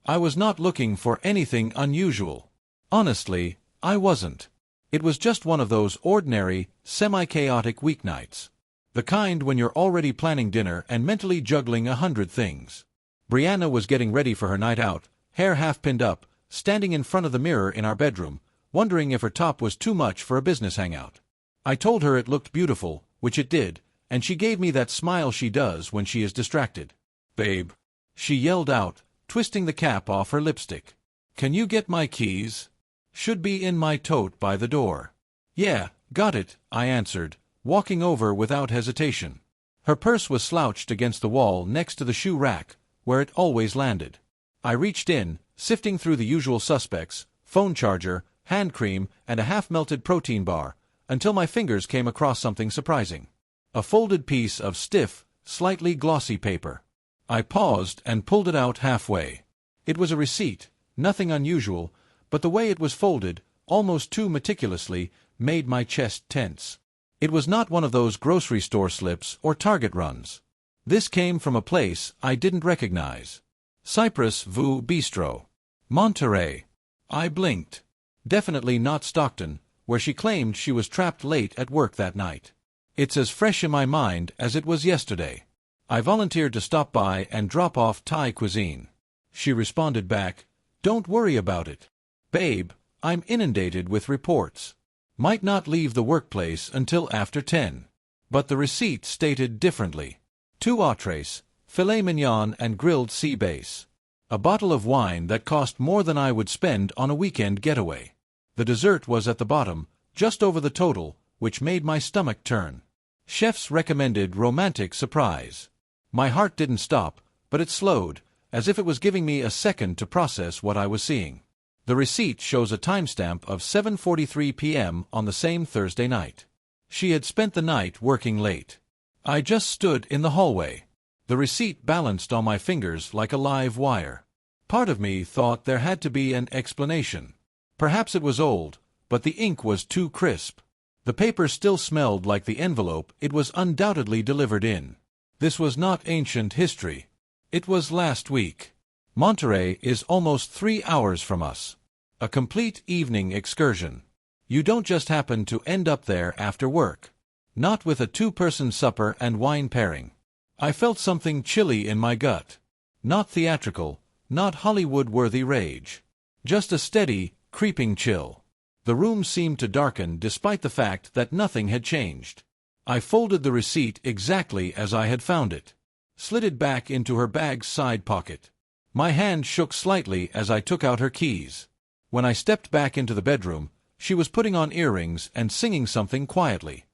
I was not looking for anything unusual. Honestly, I wasn't. It was just one of those ordinary, semi-chaotic weeknights. The kind when you're already planning dinner and mentally juggling 100 things. Brianna was getting ready for her night out, hair half pinned up, standing in front of the mirror in our bedroom, wondering if her top was too much for a business hangout. I told her it looked beautiful, which it did, and she gave me that smile she does when she is distracted. "Babe," she yelled out, twisting the cap off her lipstick. "Can you get my keys? Should be in my tote by the door." "Yeah, got it," I answered, walking over without hesitation. Her purse was slouched against the wall next to the shoe rack, where it always landed. I reached in, sifting through the usual suspects, phone charger, hand cream, and a half-melted protein bar, until my fingers came across something surprising. A folded piece of stiff, slightly glossy paper. I paused and pulled it out halfway. It was a receipt, nothing unusual, but the way it was folded, almost too meticulously, made my chest tense. It was not one of those grocery store slips or Target runs. This came from a place I didn't recognize. Cypress Vu Bistro. Monterey. I blinked. Definitely not Stockton, where she claimed she was trapped late at work that night. It's as fresh in my mind as it was yesterday. I volunteered to stop by and drop off Thai cuisine. She responded back, "Don't worry about it. Babe, I'm inundated with reports. Might not leave the workplace until after 10. But the receipt stated differently. 2 entrees, filet mignon and grilled sea bass. A bottle of wine that cost more than I would spend on a weekend getaway. The dessert was at the bottom, just over the total, which made my stomach turn. Chef's recommended romantic surprise. My heart didn't stop, but it slowed, as if it was giving me a second to process what I was seeing. The receipt shows a timestamp of 7:43 p.m. on the same Thursday night. She had spent the night working late. I just stood in the hallway. The receipt balanced on my fingers like a live wire. Part of me thought there had to be an explanation. Perhaps it was old, but the ink was too crisp. The paper still smelled like the envelope it was undoubtedly delivered in. This was not ancient history. It was last week. Monterey is almost 3 hours from us. A complete evening excursion. You don't just happen to end up there after work. Not with a 2-person supper and wine pairing. I felt something chilly in my gut. Not theatrical, not Hollywood-worthy rage. Just a steady, creeping chill. The room seemed to darken despite the fact that nothing had changed. I folded the receipt exactly as I had found it. Slid it back into her bag's side pocket. My hand shook slightly as I took out her keys. When I stepped back into the bedroom, she was putting on earrings and singing something quietly.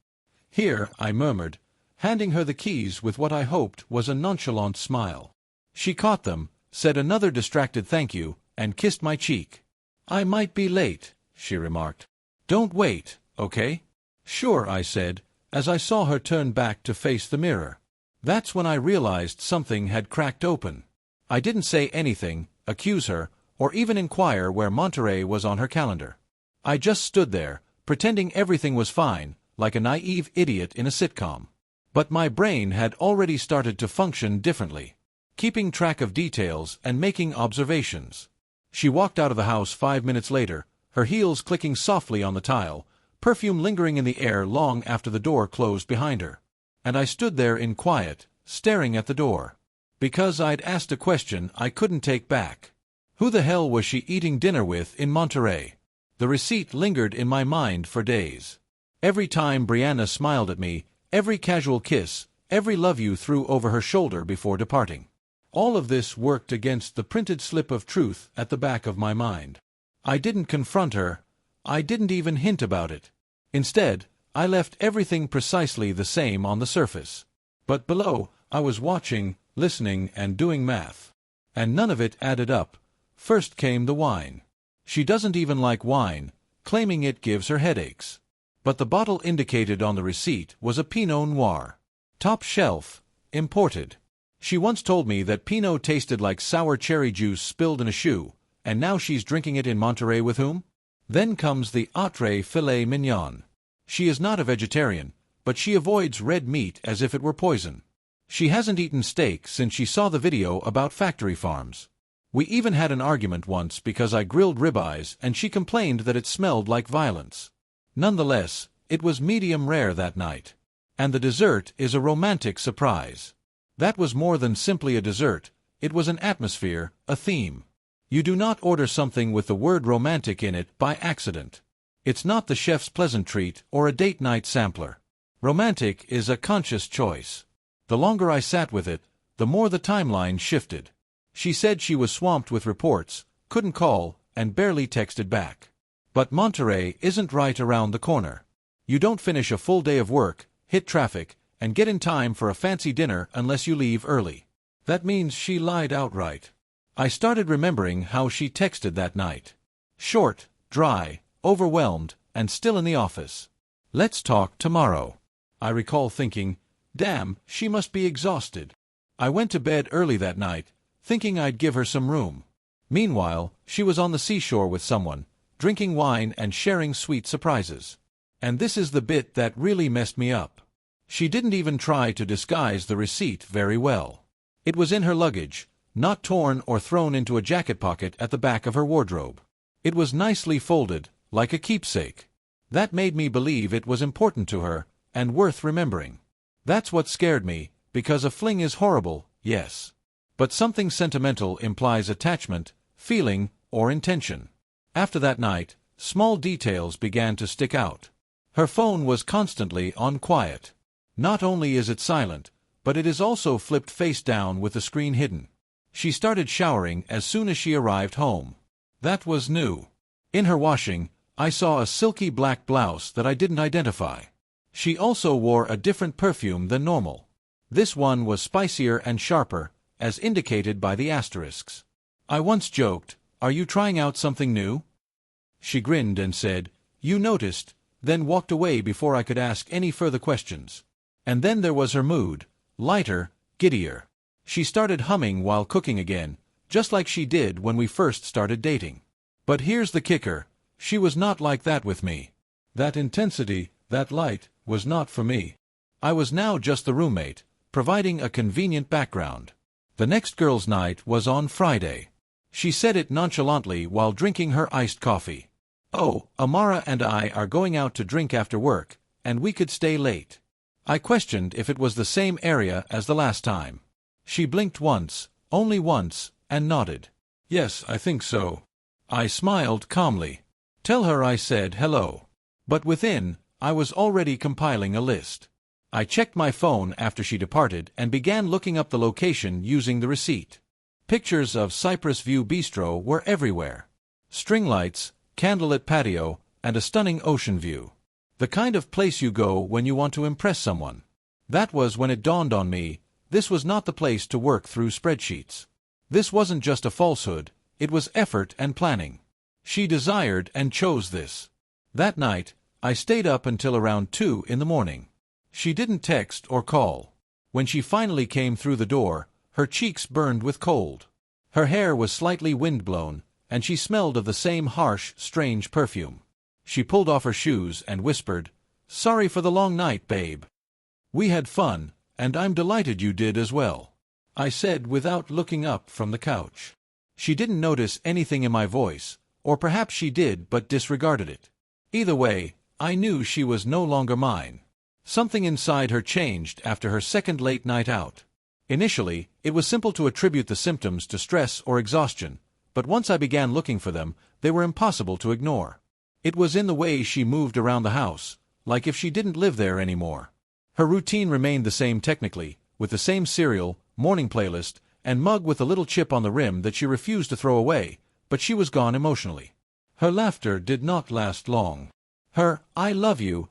"Here," I murmured, handing her the keys with what I hoped was a nonchalant smile. She caught them, said another distracted thank you, and kissed my cheek. "I might be late," she remarked. "Don't wait, okay?" "Sure," I said, as I saw her turn back to face the mirror. That's when I realized something had cracked open. I didn't say anything, accuse her, or even inquire where Monterey was on her calendar. I just stood there, pretending everything was fine, like a naive idiot in a sitcom. But my brain had already started to function differently, keeping track of details and making observations. She walked out of the house 5 minutes later, her heels clicking softly on the tile, perfume lingering in the air long after the door closed behind her. And I stood there in quiet, staring at the door. Because I'd asked a question I couldn't take back. Who the hell was she eating dinner with in Monterey? The receipt lingered in my mind for days. Every time Brianna smiled at me, every casual kiss, every love you threw over her shoulder before departing. All of this worked against the printed slip of truth at the back of my mind. I didn't confront her. I didn't even hint about it. Instead, I left everything precisely the same on the surface. But below, I was watching, listening, and doing math. And none of it added up. First came the wine. She doesn't even like wine, claiming it gives her headaches. But the bottle indicated on the receipt was a Pinot Noir. Top shelf, imported. She once told me that Pinot tasted like sour cherry juice spilled in a shoe, and now she's drinking it in Monterey with whom? Then comes the entree filet mignon. She is not a vegetarian, but she avoids red meat as if it were poison. She hasn't eaten steak since she saw the video about factory farms. We even had an argument once because I grilled ribeyes and she complained that it smelled like violence. Nonetheless, it was medium rare that night. And the dessert is a romantic surprise. That was more than simply a dessert, it was an atmosphere, a theme. You do not order something with the word romantic in it by accident. It's not the chef's pleasant treat or a date night sampler. Romantic is a conscious choice. The longer I sat with it, the more the timeline shifted. She said she was swamped with reports, couldn't call, and barely texted back. But Monterey isn't right around the corner. You don't finish a full day of work, hit traffic, and get in time for a fancy dinner unless you leave early. That means she lied outright. I started remembering how she texted that night. Short, dry, overwhelmed, and still in the office. "Let's talk tomorrow." I recall thinking, damn, she must be exhausted. I went to bed early that night, thinking I'd give her some room. Meanwhile, she was on the seashore with someone, drinking wine and sharing sweet surprises. And this is the bit that really messed me up. She didn't even try to disguise the receipt very well. It was in her luggage, not torn or thrown into a jacket pocket at the back of her wardrobe. It was nicely folded, like a keepsake. That made me believe it was important to her, and worth remembering. That's what scared me, because a fling is horrible, yes. But something sentimental implies attachment, feeling, or intention. After that night, small details began to stick out. Her phone was constantly on quiet. Not only is it silent, but it is also flipped face down with the screen hidden. She started showering as soon as she arrived home. That was new. In her washing, I saw a silky black blouse that I didn't identify. She also wore a different perfume than normal. This one was spicier and sharper, as indicated by the asterisks. I once joked, "Are you trying out something new?" She grinned and said, "You noticed," then walked away before I could ask any further questions. And then there was her mood, lighter, giddier. She started humming while cooking again, just like she did when we first started dating. But here's the kicker, she was not like that with me. That intensity, that light, was not for me. I was now just the roommate, providing a convenient background. The next girls' night was on Friday. She said it nonchalantly while drinking her iced coffee. "Oh, Amara and I are going out to drink after work, and we could stay late." I questioned if it was the same area as the last time. She blinked once, only once, and nodded. "Yes, I think so." I smiled calmly. "Tell her I said hello." But within, I was already compiling a list. I checked my phone after she departed and began looking up the location using the receipt. Pictures of Cypress View Bistro were everywhere. String lights, candlelit patio, and a stunning ocean view. The kind of place you go when you want to impress someone. That was when it dawned on me, this was not the place to work through spreadsheets. This wasn't just a falsehood, it was effort and planning. She desired and chose this. That night, I stayed up until around 2 in the morning. She didn't text or call. When she finally came through the door, her cheeks burned with cold. Her hair was slightly wind-blown, and she smelled of the same harsh, strange perfume. She pulled off her shoes and whispered, "Sorry for the long night, babe." "We had fun, and I'm delighted you did as well," I said without looking up from the couch. She didn't notice anything in my voice, or perhaps she did but disregarded it. Either way, I knew she was no longer mine. Something inside her changed after her second late night out. Initially, it was simple to attribute the symptoms to stress or exhaustion, but once I began looking for them, they were impossible to ignore. It was in the way she moved around the house, like if she didn't live there anymore. Her routine remained the same technically, with the same cereal, morning playlist, and mug with a little chip on the rim that she refused to throw away, but she was gone emotionally. Her laughter did not last long. Her "I love you"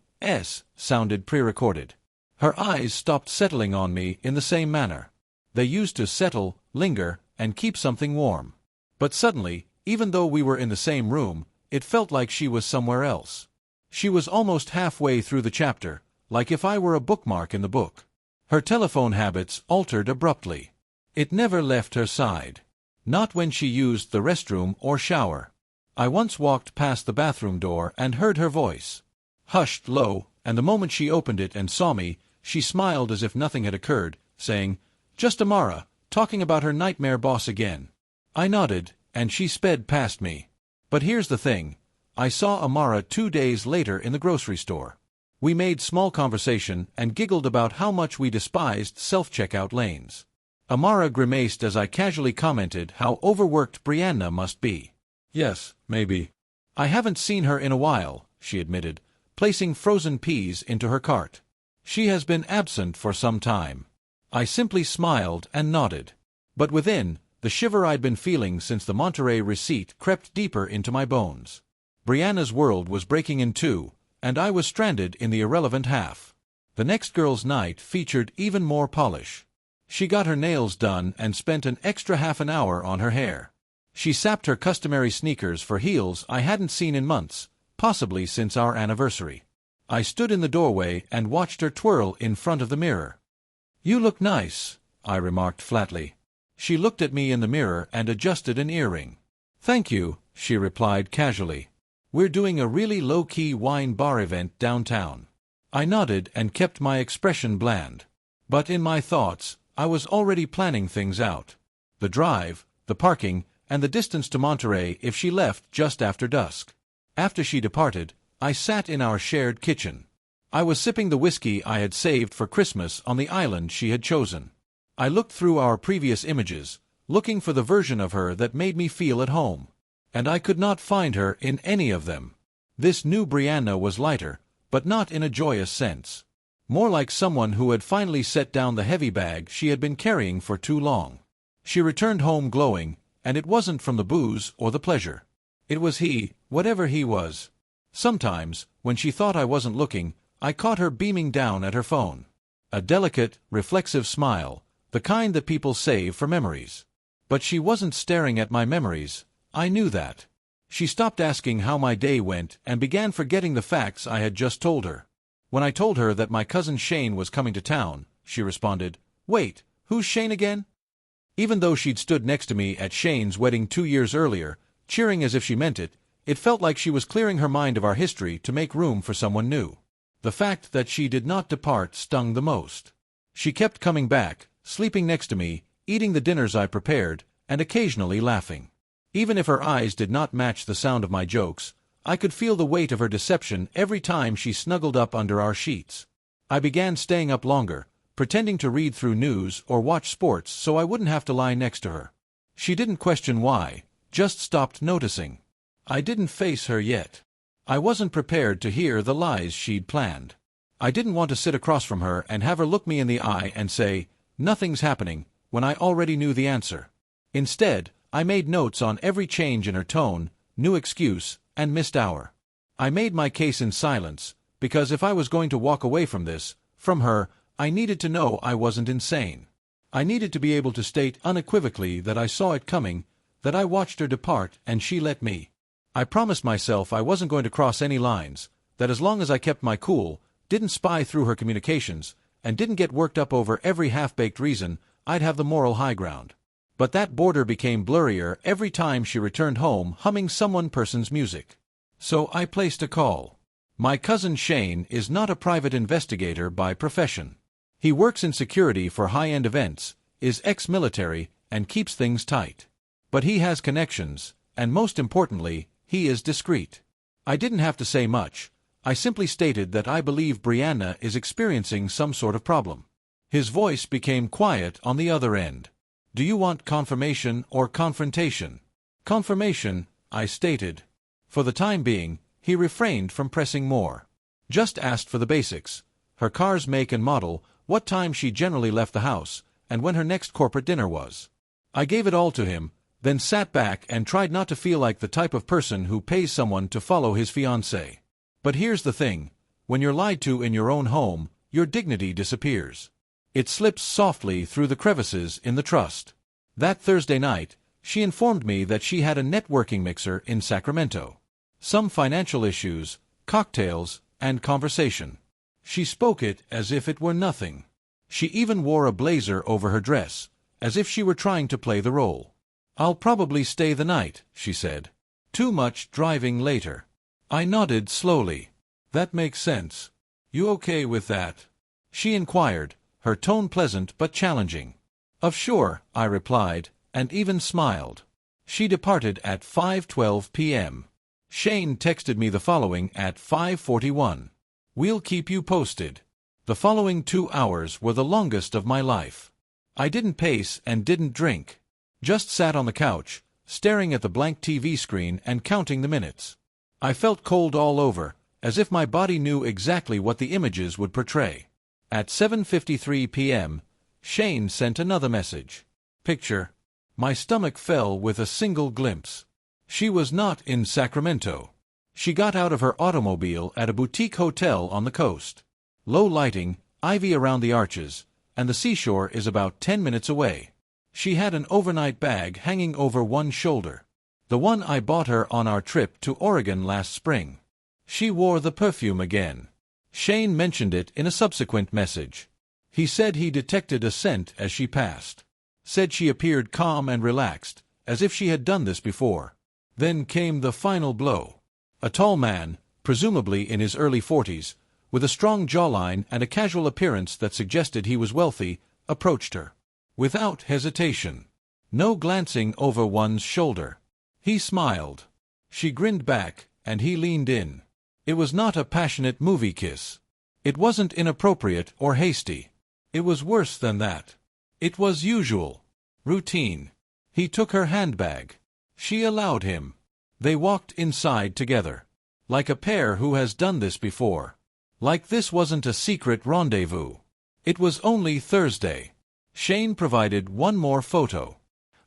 sounded pre-recorded. Her eyes stopped settling on me in the same manner. They used to settle, linger, and keep something warm. But suddenly, even though we were in the same room, it felt like she was somewhere else. She was almost halfway through the chapter, like if I were a bookmark in the book. Her telephone habits altered abruptly. It never left her side. Not when she used the restroom or shower. I once walked past the bathroom door and heard her voice. Hushed low, and the moment she opened it and saw me, she smiled as if nothing had occurred, saying, "Just Amara, talking about her nightmare boss again." I nodded, and she sped past me. But here's the thing. I saw Amara 2 days later in the grocery store. We made small conversation and giggled about how much we despised self-checkout lanes. Amara grimaced as I casually commented how overworked Brianna must be. Yes, maybe. I haven't seen her in a while, she admitted, placing frozen peas into her cart. She has been absent for some time. I simply smiled and nodded. But within, the shiver I'd been feeling since the Monterey receipt crept deeper into my bones. Brianna's world was breaking in two, and I was stranded in the irrelevant half. The next girl's night featured even more polish. She got her nails done and spent an extra half an hour on her hair. She sapped her customary sneakers for heels I hadn't seen in months, possibly since our anniversary. I stood in the doorway and watched her twirl in front of the mirror. "You look nice," I remarked flatly. She looked at me in the mirror and adjusted an earring. "Thank you," she replied casually. "We're doing a really low-key wine bar event downtown." I nodded and kept my expression bland. But in my thoughts, I was already planning things out. The drive, the parking, and the distance to Monterey if she left just after dusk. After she departed, I sat in our shared kitchen. I was sipping the whiskey I had saved for Christmas on the island she had chosen. I looked through our previous images, looking for the version of her that made me feel at home. And I could not find her in any of them. This new Brianna was lighter, but not in a joyous sense. More like someone who had finally set down the heavy bag she had been carrying for too long. She returned home glowing, and it wasn't from the booze or the pleasure. It was he, whatever he was. Sometimes, when she thought I wasn't looking, I caught her beaming down at her phone. A delicate, reflexive smile, the kind that people save for memories. But she wasn't staring at my memories. I knew that. She stopped asking how my day went and began forgetting the facts I had just told her. When I told her that my cousin Shane was coming to town, she responded, "Wait, who's Shane again?" Even though she'd stood next to me at Shane's wedding 2 years earlier, cheering as if she meant it, it felt like she was clearing her mind of our history to make room for someone new. The fact that she did not depart stung the most. She kept coming back, sleeping next to me, eating the dinners I prepared, and occasionally laughing. Even if her eyes did not match the sound of my jokes, I could feel the weight of her deception every time she snuggled up under our sheets. I began staying up longer, pretending to read through news or watch sports so I wouldn't have to lie next to her. She didn't question why, just stopped noticing. I didn't face her yet. I wasn't prepared to hear the lies she'd planned. I didn't want to sit across from her and have her look me in the eye and say, "Nothing's happening," when I already knew the answer. Instead, I made notes on every change in her tone, new excuse, and missed hour. I made my case in silence, because if I was going to walk away from this, from her, I needed to know I wasn't insane. I needed to be able to state unequivocally that I saw it coming, that I watched her depart and she let me. I promised myself I wasn't going to cross any lines, that as long as I kept my cool, didn't spy through her communications, and didn't get worked up over every half-baked reason, I'd have the moral high ground. But that border became blurrier every time she returned home humming person's music. So I placed a call. My cousin Shane is not a private investigator by profession. He works in security for high-end events, is ex-military, and keeps things tight. But he has connections, and most importantly, he is discreet. I didn't have to say much. I simply stated that I believe Brianna is experiencing some sort of problem. His voice became quiet on the other end. "Do you want confirmation or confrontation?" "Confirmation," I stated. For the time being, he refrained from pressing more. Just asked for the basics: her car's make and model, what time she generally left the house, and when her next corporate dinner was. I gave it all to him, then sat back and tried not to feel like the type of person who pays someone to follow his fiancée. But here's the thing: when you're lied to in your own home, your dignity disappears. It slips softly through the crevices in the trust. That Thursday night, she informed me that she had a networking mixer in Sacramento. Some financial issues, cocktails, and conversation. She spoke it as if it were nothing. She even wore a blazer over her dress, as if she were trying to play the role. "I'll probably stay the night," she said. "Too much driving later." I nodded slowly. "That makes sense. You okay with that?" she inquired, her tone pleasant but challenging. "Of sure," I replied, and even smiled. She departed at 5:12 p.m. Shane texted me the following at 5:41. We'll keep you posted. The following 2 hours were the longest of my life. I didn't pace and didn't drink. Just sat on the couch, staring at the blank TV screen and counting the minutes. I felt cold all over, as if my body knew exactly what the images would portray. At 7:53 p.m., Shane sent another message. Picture. My stomach fell with a single glimpse. She was not in Sacramento. She got out of her automobile at a boutique hotel on the coast. Low lighting, ivy around the arches, and the seashore is about 10 minutes away. She had an overnight bag hanging over one shoulder. The one I bought her on our trip to Oregon last spring. She wore the perfume again. Shane mentioned it in a subsequent message. He said he detected a scent as she passed. Said she appeared calm and relaxed, as if she had done this before. Then came the final blow. A tall man, presumably in his early 40s, with a strong jawline and a casual appearance that suggested he was wealthy, approached her. Without hesitation. No glancing over one's shoulder. He smiled. She grinned back, and he leaned in. It was not a passionate movie kiss. It wasn't inappropriate or hasty. It was worse than that. It was usual. Routine. He took her handbag. She allowed him. They walked inside together. Like a pair who has done this before. Like this wasn't a secret rendezvous. It was only Thursday. Shane provided one more photo.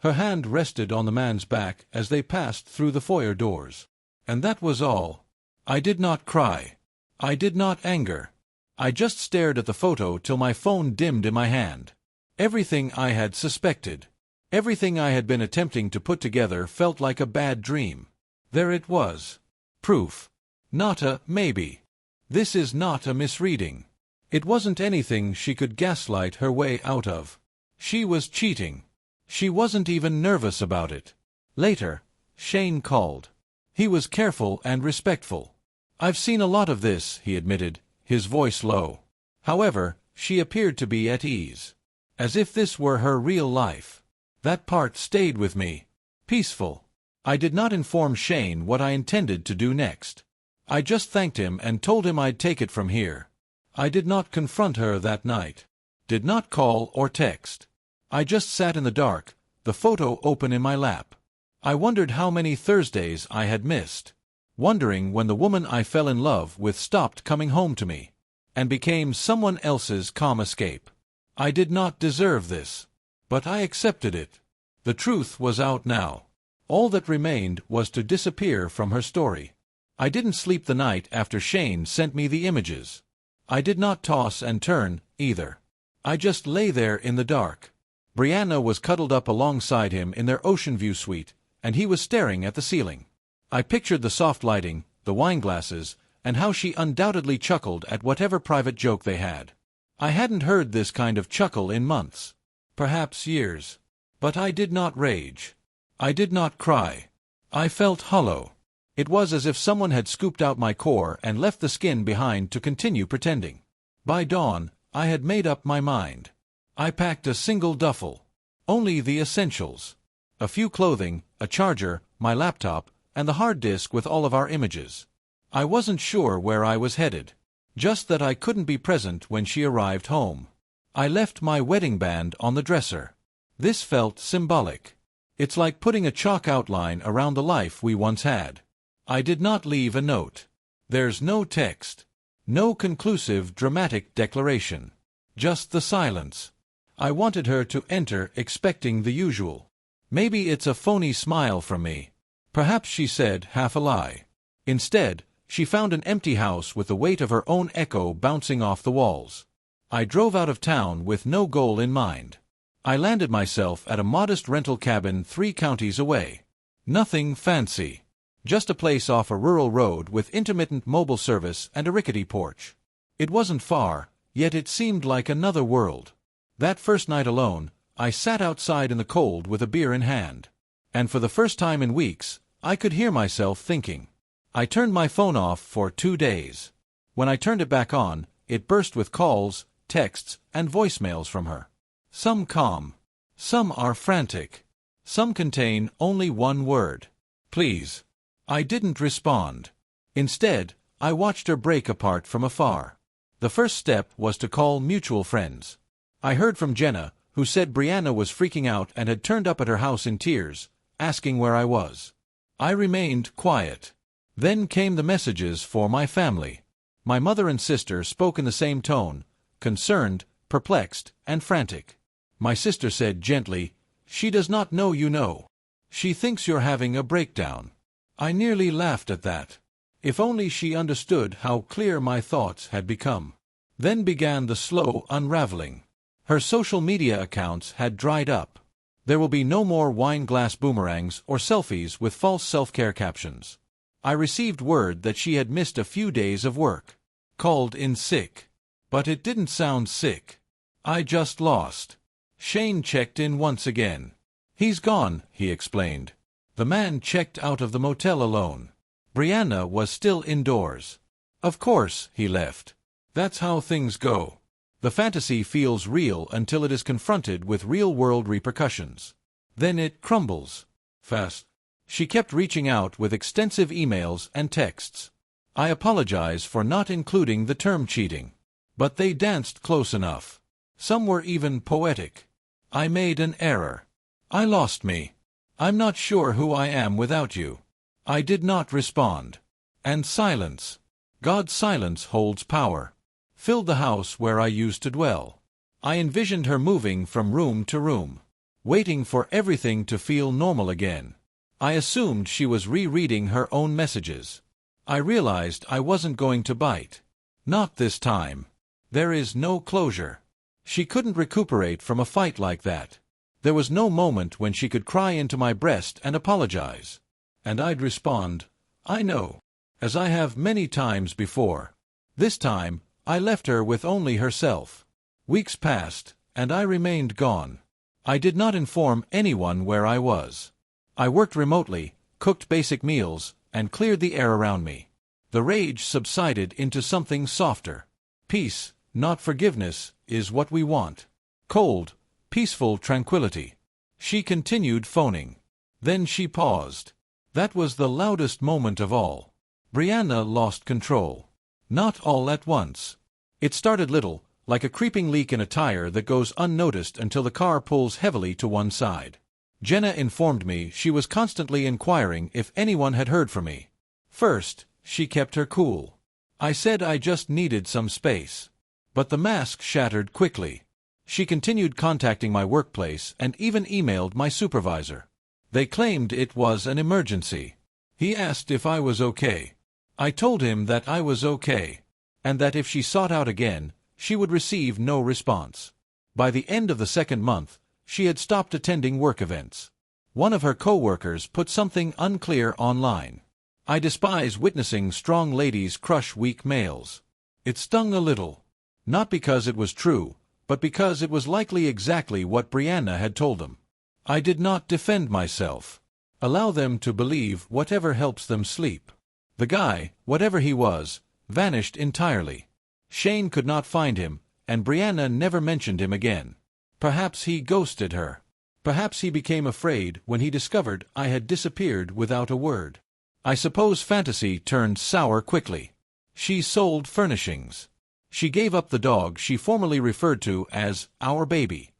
Her hand rested on the man's back as they passed through the foyer doors. And that was all. I did not cry. I did not anger. I just stared at the photo till my phone dimmed in my hand. Everything I had suspected, everything I had been attempting to put together felt like a bad dream. There it was. Proof. Not a maybe. This is not a misreading. It wasn't anything she could gaslight her way out of. She was cheating. She wasn't even nervous about it. Later, Shane called. He was careful and respectful. I've seen a lot of this, he admitted, his voice low. However, she appeared to be at ease. As if this were her real life. That part stayed with me. Peaceful. I did not inform Shane what I intended to do next. I just thanked him and told him I'd take it from here. I did not confront her that night. Did not call or text. I just sat in the dark, the photo open in my lap. I wondered how many Thursdays I had missed. Wondering when the woman I fell in love with stopped coming home to me. And became someone else's calm escape. I did not deserve this. But I accepted it. The truth was out now. All that remained was to disappear from her story. I didn't sleep the night after Shane sent me the images. I did not toss and turn, either. I just lay there in the dark. Brianna was cuddled up alongside him in their ocean view suite, and he was staring at the ceiling. I pictured the soft lighting, the wine glasses, and how she undoubtedly chuckled at whatever private joke they had. I hadn't heard this kind of chuckle in months. Perhaps years. But I did not rage. I did not cry. I felt hollow. It was as if someone had scooped out my core and left the skin behind to continue pretending. By dawn, I had made up my mind. I packed a single duffel. Only the essentials. A few clothing, a charger, my laptop, and the hard disk with all of our images. I wasn't sure where I was headed. Just that I couldn't be present when she arrived home. I left my wedding band on the dresser. This felt symbolic. It's like putting a chalk outline around the life we once had. I did not leave a note. There's no text. No conclusive dramatic declaration. Just the silence. I wanted her to enter expecting the usual. Maybe it's a phony smile from me. Perhaps she said half a lie. Instead, she found an empty house with the weight of her own echo bouncing off the walls. I drove out of town with no goal in mind. I landed myself at a modest rental cabin 3 counties away. Nothing fancy. Just a place off a rural road with intermittent mobile service and a rickety porch. It wasn't far, yet it seemed like another world. That first night alone, I sat outside in the cold with a beer in hand. And for the first time in weeks, I could hear myself thinking. I turned my phone off for 2 days. When I turned it back on, it burst with calls, texts, and voicemails from her. Some calm. Some are frantic. Some contain only one word. Please. I didn't respond. Instead, I watched her break apart from afar. The first step was to call mutual friends. I heard from Jenna, who said Brianna was freaking out and had turned up at her house in tears, asking where I was. I remained quiet. Then came the messages for my family. My mother and sister spoke in the same tone, concerned, perplexed, and frantic. My sister said gently, "She does not know you know. She thinks you're having a breakdown." I nearly laughed at that. If only she understood how clear my thoughts had become. Then began the slow unraveling. Her social media accounts had dried up. There will be no more wine glass boomerangs or selfies with false self-care captions. I received word that she had missed a few days of work. Called in sick. But it didn't sound sick. I just lost. Shane checked in once again. "He's gone," he explained. The man checked out of the motel alone. Brianna was still indoors. Of course, he left. That's how things go. The fantasy feels real until it is confronted with real-world repercussions. Then it crumbles. Fast. She kept reaching out with extensive emails and texts. I apologize for not including the term cheating. But they danced close enough. Some were even poetic. I made an error. I lost me. I'm not sure who I am without you. I did not respond. And silence. God's silence holds power. Filled the house where I used to dwell. I envisioned her moving from room to room, waiting for everything to feel normal again. I assumed she was rereading her own messages. I realized I wasn't going to bite. Not this time. There is no closure. She couldn't recuperate from a fight like that. There was no moment when she could cry into my breast and apologize. And I'd respond, "I know," as I have many times before. This time, I left her with only herself. Weeks passed, and I remained gone. I did not inform anyone where I was. I worked remotely, cooked basic meals, and cleared the air around me. The rage subsided into something softer. Peace, not forgiveness, is what we want. Cold, peaceful tranquility. She continued phoning. Then she paused. That was the loudest moment of all. Brianna lost control. Not all at once. It started little, like a creeping leak in a tire that goes unnoticed until the car pulls heavily to one side. Jenna informed me she was constantly inquiring if anyone had heard from me. First, she kept her cool. I said I just needed some space. But the mask shattered quickly. She continued contacting my workplace and even emailed my supervisor. They claimed it was an emergency. He asked if I was okay. I told him that I was okay, and that if she sought out again, she would receive no response. By the end of the second month, she had stopped attending work events. One of her co-workers put something unclear online. I despise witnessing strong ladies crush weak males. It stung a little. Not because it was true, but because it was likely exactly what Brianna had told them. I did not defend myself. Allow them to believe whatever helps them sleep. The guy, whatever he was, vanished entirely. Shane could not find him, and Brianna never mentioned him again. Perhaps he ghosted her. Perhaps he became afraid when he discovered I had disappeared without a word. I suppose fantasy turned sour quickly. She sold furnishings. She gave up the dog she formerly referred to as our baby.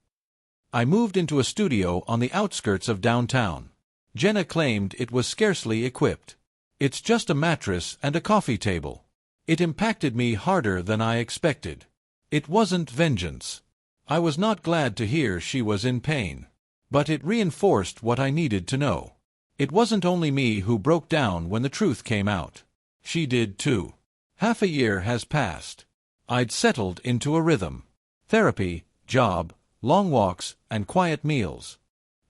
I moved into a studio on the outskirts of downtown. Jenna claimed it was scarcely equipped. It's just a mattress and a coffee table. It impacted me harder than I expected. It wasn't vengeance. I was not glad to hear she was in pain. But it reinforced what I needed to know. It wasn't only me who broke down when the truth came out. She did too. Half a year has passed. I'd settled into a rhythm. Therapy, job, long walks, and quiet meals.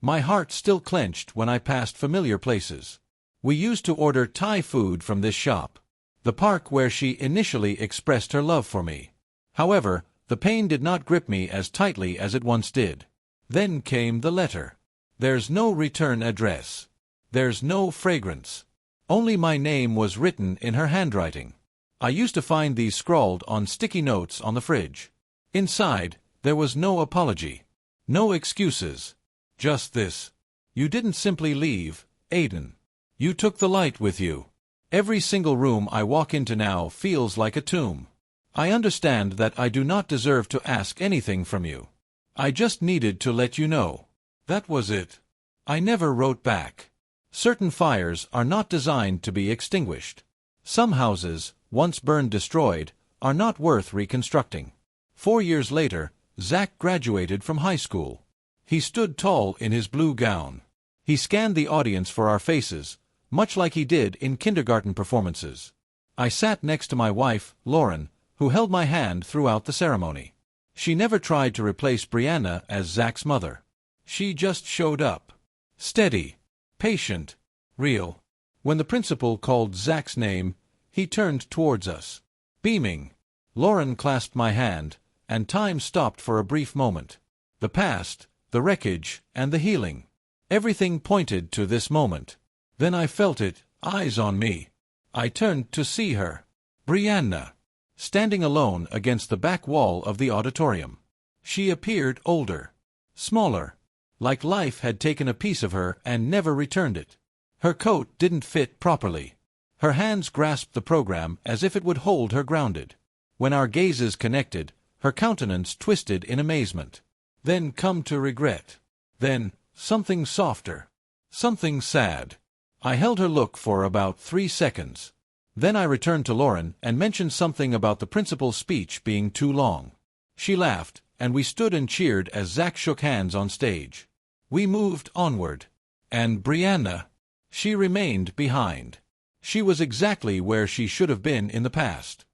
My heart still clenched when I passed familiar places. We used to order Thai food from this shop. The park where she initially expressed her love for me. However, the pain did not grip me as tightly as it once did. Then came the letter. There's no return address. There's no fragrance. Only my name was written in her handwriting. I used to find these scrawled on sticky notes on the fridge. Inside, there was no apology. No excuses. Just this. You didn't simply leave, Aiden. You took the light with you. Every single room I walk into now feels like a tomb. I understand that I do not deserve to ask anything from you. I just needed to let you know. That was it. I never wrote back. Certain fires are not designed to be extinguished. Some houses, once burned destroyed, are not worth reconstructing. 4 years later, Zach graduated from high school. He stood tall in his blue gown. He scanned the audience for our faces, much like he did in kindergarten performances. I sat next to my wife, Lauren, who held my hand throughout the ceremony. She never tried to replace Brianna as Zach's mother. She just showed up. Steady, patient, real. When the principal called Zach's name, he turned towards us. Beaming, Lauren clasped my hand, and time stopped for a brief moment. The past, the wreckage, and the healing. Everything pointed to this moment. Then I felt it, eyes on me. I turned to see her. Brianna, standing alone against the back wall of the auditorium. She appeared older, smaller, like life had taken a piece of her and never returned it. Her coat didn't fit properly. Her hands grasped the program as if it would hold her grounded. When our gazes connected, her countenance twisted in amazement. Then come to regret. Then, something softer. Something sad. I held her look for about 3 seconds. Then I returned to Lauren and mentioned something about the principal's speech being too long. She laughed, and we stood and cheered as Zach shook hands on stage. We moved onward. And Brianna, she remained behind. She was exactly where she should have been in the past.